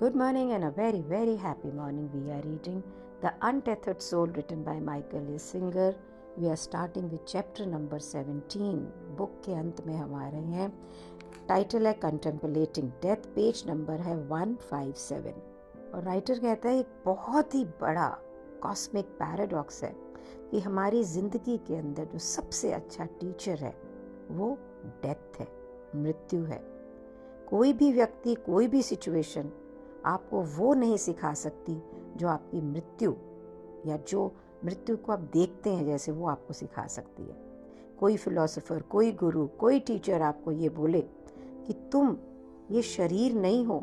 Good morning and a very, very happy morning. We are reading The Untethered Soul written by Michael A. Singer. We are starting with chapter number 17. Book के अंत में हम आ रहे हैं. Title है contemplating death. Page number है 157. और writer कहता है एक बहुत ही बड़ा कॉस्मिक पैराडॉक्स है कि हमारी ज़िंदगी के अंदर जो सबसे अच्छा टीचर है वो डेथ है, मृत्यु है. कोई भी व्यक्ति, कोई भी सिचुएशन आपको वो नहीं सिखा सकती जो आपकी मृत्यु या जो मृत्यु को आप देखते हैं जैसे वो आपको सिखा सकती है. कोई फिलोसोफर, कोई गुरु, कोई टीचर आपको ये बोले कि तुम ये शरीर नहीं हो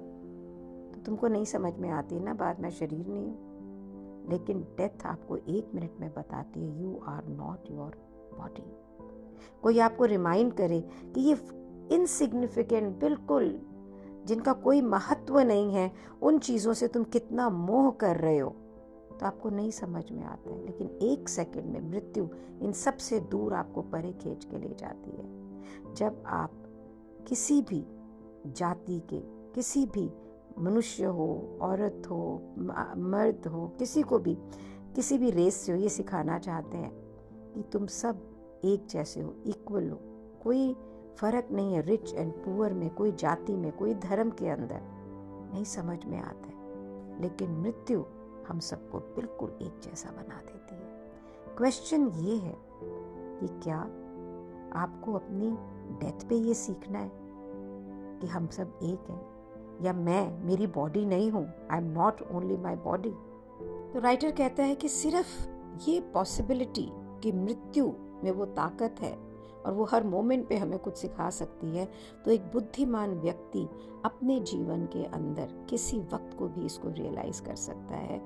तो तुमको नहीं समझ में आती ना बात, मैं शरीर नहीं हूँ. लेकिन डेथ आपको 1 मिनट में बताती है you are not your body. कोई आपको रिमाइंड करे कि ये इनसिग्निफिकेंट, बिल्कुल जिनका कोई महत्व नहीं है, उन चीज़ों से तुम कितना मोह कर रहे हो, तो आपको नहीं समझ में आता है. लेकिन 1 सेकंड में मृत्यु इन सब से दूर आपको परे खींच के ले जाती है. जब आप किसी भी जाति के, किसी भी मनुष्य हो, औरत हो, मर्द हो, किसी भी रेस से हो, ये सिखाना चाहते हैं कि तुम सब एक जैसे हो, इक्वल हो, कोई फर्क नहीं है रिच एंड पुअर में, कोई जाति में, कोई धर्म के अंदर, नहीं समझ में आता है. लेकिन मृत्यु हम सबको बिल्कुल एक जैसा बना देती है. क्वेश्चन ये है कि क्या आपको अपनी डेथ पे ये सीखना है कि हम सब एक हैं, या मेरी बॉडी नहीं हूँ, I am not only my body. तो राइटर कहता है कि सिर्फ ये पॉसिबिलिटी कि मृत्यु में वो ताकत है और वो हर मोमेंट पे हमें कुछ सिखा सकती है, तो एक बुद्धिमान व्यक्ति अपने जीवन के अंदर किसी वक्त को भी इसको रियलाइज कर सकता है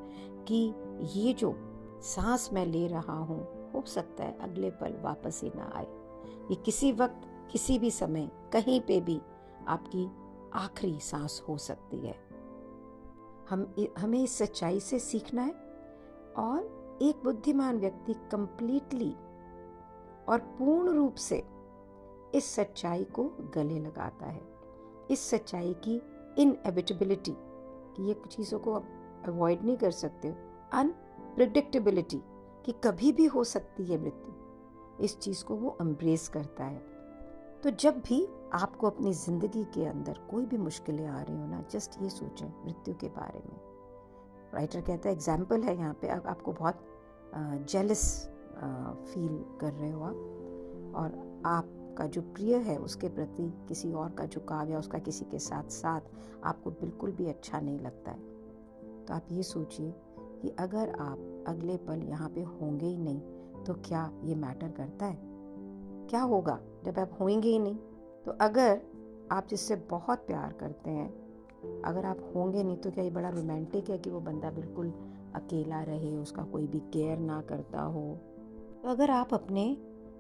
कि ये जो सांस मैं ले रहा हूँ हो सकता है अगले पल वापस ही ना आए. ये किसी वक्त, किसी भी समय, कहीं पे भी आपकी आखिरी सांस हो सकती है. हमें इस सच्चाई से सीखना है. और एक बुद्धिमान व्यक्ति कंप्लीटली और पूर्ण रूप से इस सच्चाई को गले लगाता है. इस सच्चाई की इनएविटेबिलिटी कि ये चीज़ों को आप अवॉइड नहीं कर सकते हो, अनप्रिडिक्टेबिलिटी कि कभी भी हो सकती है मृत्यु, इस चीज़ को वो एम्ब्रेस करता है. तो जब भी आपको अपनी ज़िंदगी के अंदर कोई भी मुश्किलें आ रही हो ना, जस्ट ये सोचें मृत्यु के बारे में. राइटर कहता है एग्जाम्पल है यहाँ पे, आपको बहुत जेलस फील कर रहे हो आप, और आपका जो प्रिय है उसके प्रति किसी और का झुकाव या उसका किसी के साथ आपको बिल्कुल भी अच्छा नहीं लगता है. तो आप ये सोचिए कि अगर आप अगले पल यहाँ पे होंगे ही नहीं तो क्या ये मैटर करता है? क्या होगा जब आप होंगे ही नहीं? तो अगर आप जिससे बहुत प्यार करते हैं, अगर आप होंगे नहीं, तो क्या ये बड़ा रोमांटिक है कि वो बंदा बिल्कुल अकेला रहे, उसका कोई भी केयर ना करता हो? तो अगर आप अपने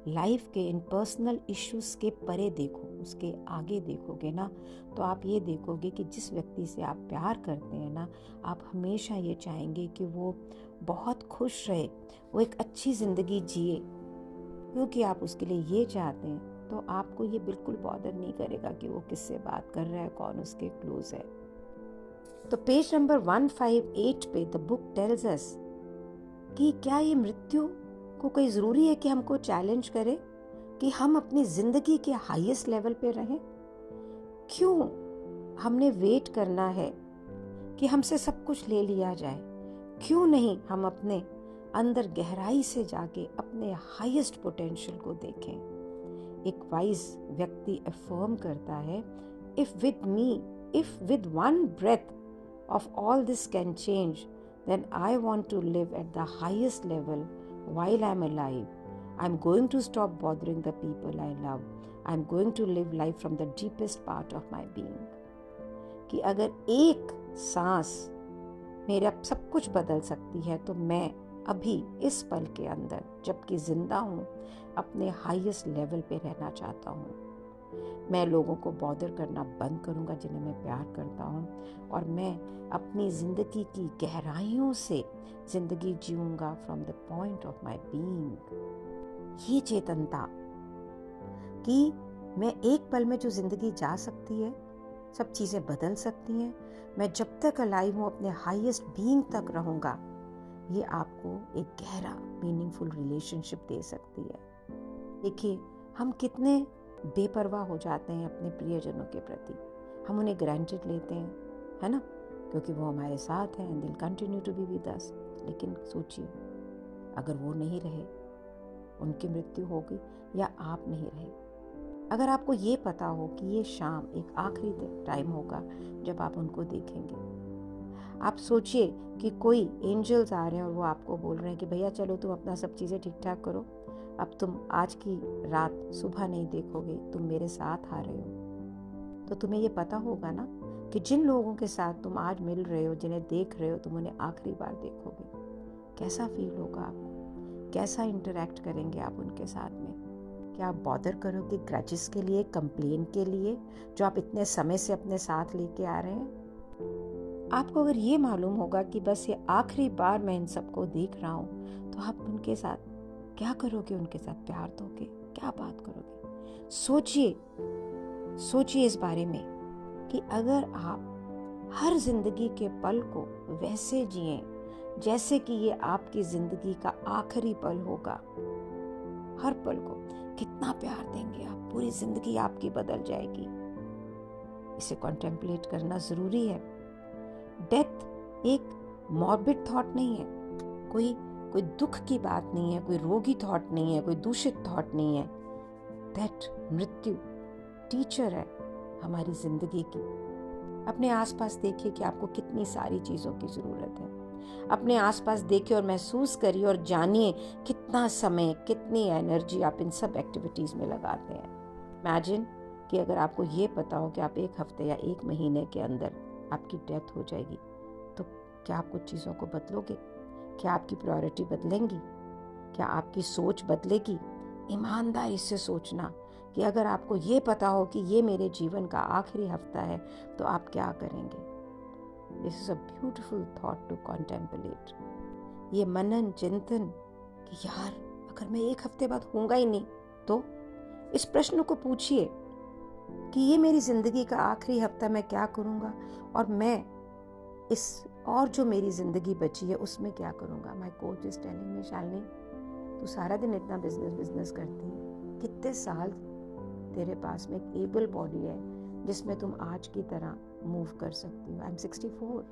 लाइफ के इन पर्सनल इश्यूज के परे देखो, उसके आगे देखोगे ना, तो आप ये देखोगे कि जिस व्यक्ति से आप प्यार करते हैं ना, आप हमेशा ये चाहेंगे कि वो बहुत खुश रहे, वो एक अच्छी ज़िंदगी जिए, क्योंकि आप उसके लिए ये चाहते हैं. तो आपको ये बिल्कुल बॉदर नहीं करेगा कि वो किससे बात कर रहा है, कौन उसके क्लोज है. तो पेज नंबर 158 पे द बुक टेल्स अस कि क्या ये मृत्यु को कोई ज़रूरी है कि हमको चैलेंज करे कि हम अपनी ज़िंदगी के हाईएस्ट लेवल पे रहें? क्यों हमने वेट करना है कि हमसे सब कुछ ले लिया जाए? क्यों नहीं हम अपने अंदर गहराई से जाके अपने हाईएस्ट पोटेंशियल को देखें? एक वाइज व्यक्ति अफर्म करता है, if with one breath of all this can change, then I want to live at the highest level while I'm alive. I'm going to stop bothering the people I love. I'm going to live life from the deepest part of my being. कि अगर एक सांस मेरा सब कुछ बदल सकती है, तो मैं अभी इस पल के अंदर जबकि जिंदा हूँ अपने हाईएस्ट लेवल पे रहना चाहता हूँ. मैं लोगों को बॉदर करना बंद करूँगा जिन्हें मैं प्यार करता हूँ, और मैं अपनी ज़िंदगी की गहराइयों से ज़िंदगी जीऊँगा from the point of my being. ये चेतनता कि मैं एक पल में जो ज़िंदगी जा सकती है सब चीज़ें बदल सकती हैं। मैं जब तक अलाइव हूँ अपने हाईएस्ट बीइंग तक रहूँगा। ये आपको एक गहरा मीनिंगफुल रिलेशनशिप दे सकती है। देखिए, हम कितने बेपरवाह हो जाते हैं अपने प्रियजनों के प्रति। हम उन्हें ग्रांटेड लेते हैं, है ना, क्योंकि वो हमारे साथ हैं, दिल continue to be with us. लेकिन सोचिए, अगर वो नहीं रहे, उनकी मृत्यु हो गई या आप नहीं रहे, अगर आपको ये पता हो कि ये शाम एक आखिरी टाइम होगा जब आप उनको देखेंगे, आप सोचिए कि कोई एंजल्स आ रहे हैं और वो आपको बोल रहे हैं कि भैया चलो तुम अपना सब चीज़ें ठीक ठाक करो, अब तुम आज की रात सुबह नहीं देखोगे, तुम मेरे साथ आ रहे हो। तो तुम्हें ये पता होगा ना कि जिन लोगों के साथ तुम आज मिल रहे हो, जिन्हें देख रहे हो, तुम उन्हें आखिरी बार देखोगे। कैसा फील होगा आपको? कैसा इंटरेक्ट करेंगे आप उनके साथ में? क्या आप बॉदर करोगे ग्रजेस के लिए, कंप्लेन के लिए, जो आप इतने समय से अपने साथ लेके आ रहे हैं? आपको अगर ये मालूम होगा कि बस ये आखिरी बार मैं इन सबको देख रहा हूँ, तो आप उनके साथ क्या करोगे? उनके साथ प्यार दोगे? क्या बात करोगे? सोचिए इस बारे में कि अगर आप हर जिंदगी के पल को वैसे जिए जैसे कि ये आपकी जिंदगी का आखिरी पल होगा, हर पल को कितना प्यार देंगे आप, पूरी जिंदगी आपकी बदल जाएगी। इसे कॉन्टेम्पलेट करना जरूरी है। डेथ एक मॉर्बिड थॉट नहीं है, कोई दुख की बात नहीं है, कोई रोगी थॉट नहीं है, कोई दूषित थॉट नहीं है। डेथ, मृत्यु टीचर है हमारी जिंदगी की। अपने आसपास देखिए कि आपको कितनी सारी चीजों की जरूरत है। अपने आसपास देखिए और महसूस करिए और जानिए कितना समय, कितनी एनर्जी आप इन सब एक्टिविटीज में लगाते हैं। इमेजिन कि अगर आपको ये पता हो कि आप एक हफ्ते या एक महीने के अंदर आपकी डेथ हो जाएगी, तो क्या आप कुछ चीज़ों को बदलोगे? क्या आपकी प्रायोरिटी बदलेंगी? क्या आपकी सोच बदलेगी? ईमानदारी से सोचना कि अगर आपको ये पता हो कि ये मेरे जीवन का आखिरी हफ्ता है, तो आप क्या करेंगे? This is a beautiful thought to contemplate. ये मनन चिंतन कि यार अगर मैं एक हफ्ते बाद होऊंगा ही नहीं, तो इस प्रश्न को पूछिए कि ये मेरी जिंदगी का आखिरी हफ्ता, मैं क्या करूंगा, और मैं इस और जो मेरी जिंदगी बची है उसमें क्या करूंगा। My coach is telling me, Shalini तू सारा दिन इतना बिजनेस करती है, कितने साल तेरे पास में एक एबल बॉडी है जिसमें तुम आज की तरह मूव कर सकती हो। I am 64।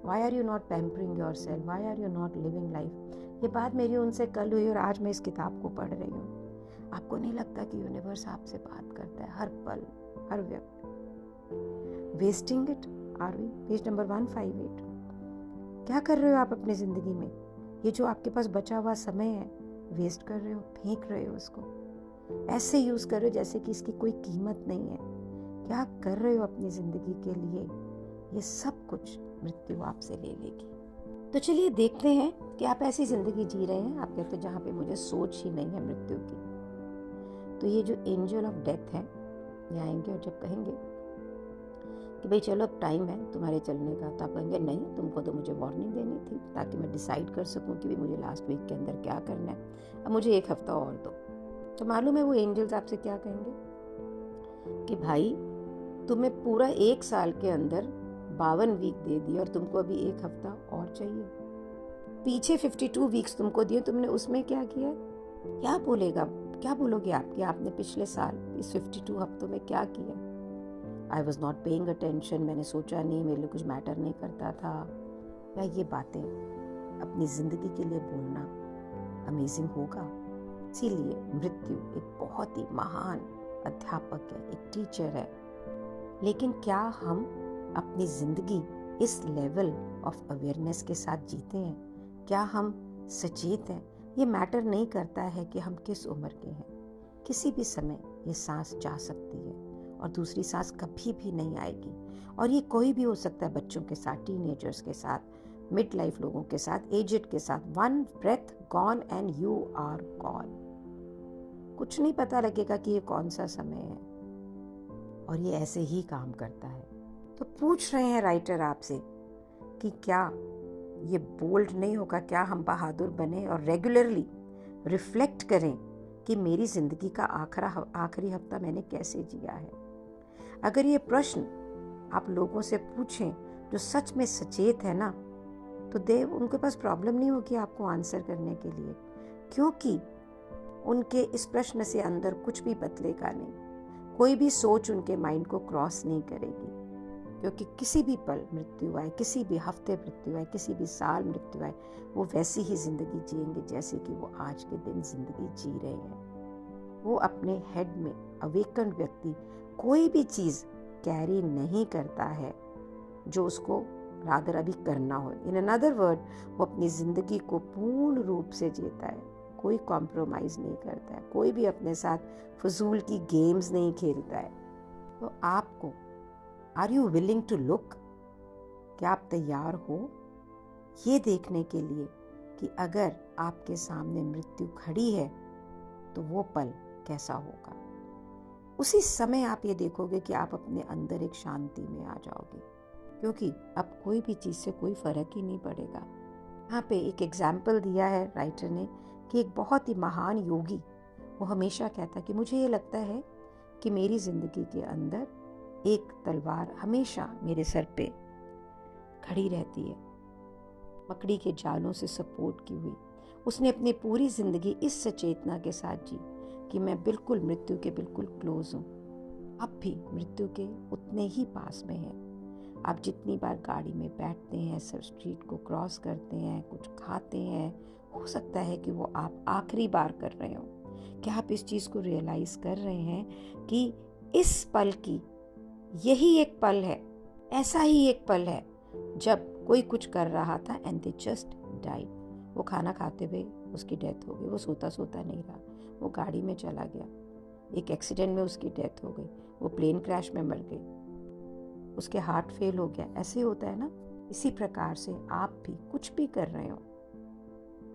Why are you not pampering yourself? Why are you not living life? ये बात मेरी उनसे कल हुई और आज मैं इस किताब को पढ़ रही हूँ। आपको नहीं लगता कि यूनिवर्स आपसे बात करता है हर पल, हर व्यक्ति? Wasting it are we? Page number 158। क्या कर रहे हो आप अपनी जिंदगी में? ये जो आपके पास बचा हुआ समय है, वेस्ट कर रहे हो, फेंक रहे हो उसको, ऐसे यूज कर रहे हो जैसे कि इसकी कोई कीमत नहीं है। क्या कर रहे हो अपनी जिंदगी के लिए? ये सब कुछ मृत्यु आपसे ले लेगी। तो चलिए देखते हैं कि आप ऐसी जिंदगी जी रहे हैं, आप कहते हैं जहाँ पे मुझे सोच ही नहीं है मृत्यु की। तो ये जो एंजल ऑफ डेथ है, ये आएंगे और जब कहेंगे कि भाई चलो अब टाइम है तुम्हारे चलने का, तो आप कहेंगे नहीं, तुमको तो मुझे वार्निंग देनी थी ताकि मैं डिसाइड कर सकूं कि भाई मुझे लास्ट वीक के अंदर क्या करना है, अब मुझे एक हफ्ता और दो। तो मालूम है वो एंजल्स आपसे क्या कहेंगे कि भाई तुम्हें पूरा 1 साल के अंदर 52 वीक दे दिए और तुमको अभी एक हफ्ता और चाहिए। पीछे 52 वीक्स तुमको दिए, तुमने उसमें क्या किया? क्या बोलोगे आप कि आपने पिछले साल इस 52 हफ्तों में क्या किया? I was not paying attention, मैंने सोचा नहीं, मेरे लिए कुछ मैटर नहीं करता था। या ये बातें अपनी जिंदगी के लिए बोलना अमेजिंग होगा। इसीलिए मृत्यु एक बहुत ही महान अध्यापक है, एक टीचर है। लेकिन क्या हम अपनी जिंदगी इस लेवल ऑफ अवेयरनेस के साथ जीते हैं? क्या हम सचेत हैं? ये मैटर नहीं करता है कि हम किस उम्र के हैं, किसी भी समय ये सांस जा सकती है और दूसरी सांस कभी भी नहीं आएगी। और ये कोई भी हो सकता है, बच्चों के साथ, टीनेजर्स के साथ, मिड लाइफ लोगों के साथ, एजेड के साथ। 1 breath gone and you are gone. कुछ नहीं पता लगेगा कि ये कौन सा समय है, और ये ऐसे ही काम करता है। तो पूछ रहे हैं राइटर आपसे कि क्या ये बोल्ड नहीं होगा, क्या हम बहादुर बने और रेगुलरली रिफ्लेक्ट करें कि मेरी जिंदगी का आखिरी हफ्ता मैंने कैसे जिया है। अगर ये प्रश्न आप लोगों से पूछें जो सच में सचेत है ना, तो उनके पास प्रॉब्लम नहीं होगी आपको आंसर करने के लिए, क्योंकि उनके इस प्रश्न से अंदर कुछ भी बदलेगा नहीं। कोई भी सोच उनके माइंड को क्रॉस नहीं करेगी, क्योंकि किसी भी पल मृत्यु आए, किसी भी हफ्ते मृत्यु आए, किसी भी साल मृत्यु आए, वो वैसी ही जिंदगी जिएंगे जैसे कि वो आज के दिन जिंदगी जी रहे हैं। वो अपने हेड में अवेकन व्यक्ति कोई भी चीज़ कैरी नहीं करता है जो उसको रादर अभी करना हो। इन अनदर वर्ड, वो अपनी ज़िंदगी को पूर्ण रूप से जीता है, कोई कॉम्प्रोमाइज़ नहीं करता है, कोई भी अपने साथ फजूल की गेम्स नहीं खेलता है। तो आपको, are you willing to look, क्या आप तैयार हो ये देखने के लिए कि अगर आपके सामने मृत्यु खड़ी है तो वो पल कैसा होगा। उसी समय आप ये देखोगे कि आप अपने अंदर एक शांति में आ जाओगे, क्योंकि अब कोई भी चीज़ से कोई फ़र्क ही नहीं पड़ेगा। यहाँ पे एक एग्जाम्पल दिया है राइटर ने कि एक बहुत ही महान योगी, वो हमेशा कहता कि मुझे ये लगता है कि मेरी ज़िंदगी के अंदर एक तलवार हमेशा मेरे सर पे खड़ी रहती है, मकड़ी के जालों से सपोर्ट की हुई। उसने अपनी पूरी ज़िंदगी इस सचेतना के साथ जी कि मैं बिल्कुल मृत्यु के बिल्कुल क्लोज हूँ। अब भी मृत्यु के उतने ही पास में है। आप जितनी बार गाड़ी में बैठते हैं, सब स्ट्रीट को क्रॉस करते हैं, कुछ खाते हैं, हो सकता है कि वो आप आखिरी बार कर रहे हो। क्या आप इस चीज़ को रियलाइज़ कर रहे हैं कि इस पल की यही एक पल है, ऐसा ही एक पल है जब कोई कुछ कर रहा था एंड दे जस्ट डाइड। वो खाना खाते हुए उसकी डेथ हो गई, वो सोता सोता नहीं रहा, वो गाड़ी में चला गया, एक एक्सीडेंट में उसकी डेथ हो गई, वो प्लेन क्रैश में मर गई, उसके हार्ट फेल हो गया। ऐसे होता है ना। इसी प्रकार से आप भी कुछ भी कर रहे हो,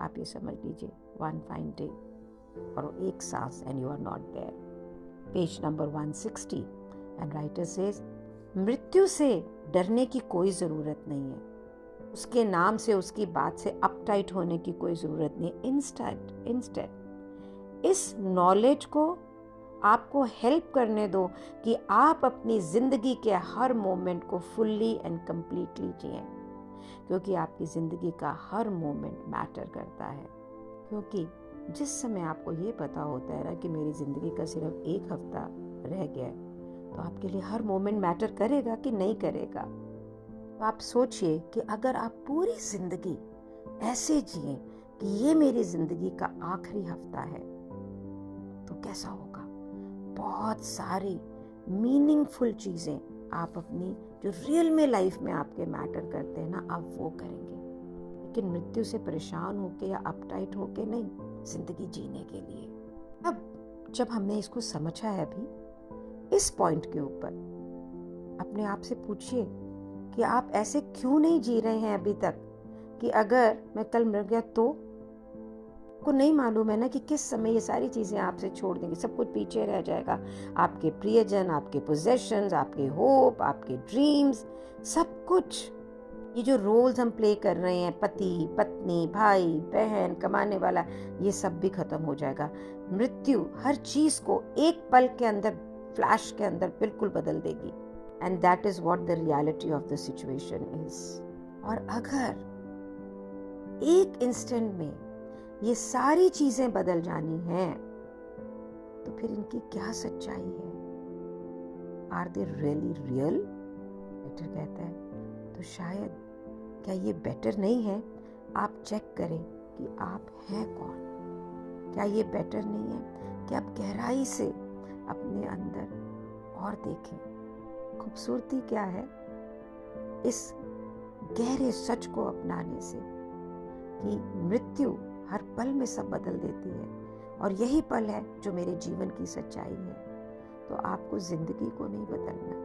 आप ये समझ लीजिए वन फाइन डे और एक सांस and you are not there. Page number 160 and writer says, मृत्यु से डरने की कोई ज़रूरत नहीं है, उसके नाम से, उसकी बात से अपटाइट होने की कोई ज़रूरत नहीं है। इंस्टेड इस नॉलेज को आपको हेल्प करने दो कि आप अपनी ज़िंदगी के हर मोमेंट को फुल्ली एंड कंप्लीटली जिएं, क्योंकि आपकी ज़िंदगी का हर मोमेंट मैटर करता है। क्योंकि जिस समय आपको ये पता होता है ना कि मेरी ज़िंदगी का सिर्फ एक हफ्ता रह गया है, तो आपके लिए हर मोमेंट मैटर करेगा कि नहीं करेगा। तो आप सोचिए कि अगर आप पूरी ज़िंदगी ऐसे जिए कि ये मेरी ज़िंदगी का आखिरी हफ्ता है, तो कैसा होगा। बहुत सारी मीनिंगफुल चीज़ें आप अपनी जो रियल में लाइफ में आपके मैटर करते हैं ना, आप वो करेंगे। लेकिन मृत्यु से परेशान होके या अपटाइट होके नहीं, ज़िंदगी जीने के लिए। अब जब हमने इसको समझा है अभी इस पॉइंट के ऊपर, अपने आप से पूछिए कि आप ऐसे क्यों नहीं जी रहे हैं अभी तक कि अगर मैं कल मर गया तो। को नहीं मालूम है ना कि किस समय ये सारी चीज़ें आपसे छोड़ देंगी, सब कुछ पीछे रह जाएगा। आपके प्रियजन, आपके पोजेशंस, आपके होप, आपके ड्रीम्स, सब कुछ। ये जो रोल्स हम प्ले कर रहे हैं, पति, पत्नी, भाई, बहन, कमाने वाला, ये सब भी खत्म हो जाएगा। मृत्यु हर चीज़ को एक पल के अंदर, फ्लैश के अंदर बिल्कुल बदल देगी। And that is what the reality of the situation is. और अगर एक इंस्टेंट में ये सारी चीजें बदल जानी हैं, तो फिर इनकी क्या सच्चाई है। Are they really real, writer कहता है। तो शायद क्या ये बेटर नहीं है आप चेक करें कि आप हैं कौन। क्या ये बेटर नहीं है कि आप गहराई से अपने अंदर और देखें खूबसूरती क्या है इस गहरे सच को अपनाने से कि मृत्यु हर पल में सब बदल देती है और यही पल है जो मेरे जीवन की सच्चाई है। तो आपको जिंदगी को नहीं बदलना,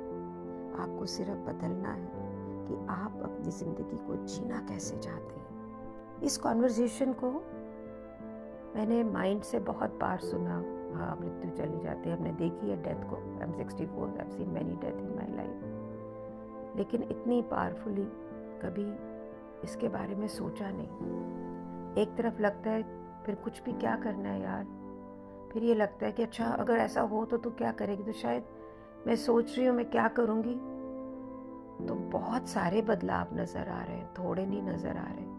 आपको सिर्फ बदलना है कि आप अपनी जिंदगी को जीना कैसे चाहते हैं। इस कॉन्वर्सेशन को मैंने माइंड से बहुत बार सुना। हाँ, मृत्यु चली जाती है, हमने देखी है डेथ को। I am 64, I have seen many death in my life, लेकिन इतनी पावरफुली कभी इसके बारे में सोचा नहीं। एक तरफ लगता है फिर कुछ भी क्या करना है यार, फिर ये लगता है कि अच्छा अगर ऐसा हो तो तू क्या करेगी। तो शायद मैं सोच रही हूँ मैं क्या करूँगी, तो बहुत सारे बदलाव नज़र आ रहे हैं, थोड़े नहीं नज़र आ रहे.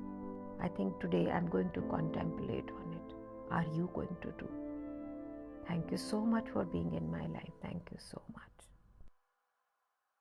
I think today I'm going to contemplate on it. Are you going to do? Thank you so much for being in my life. Thank you so much.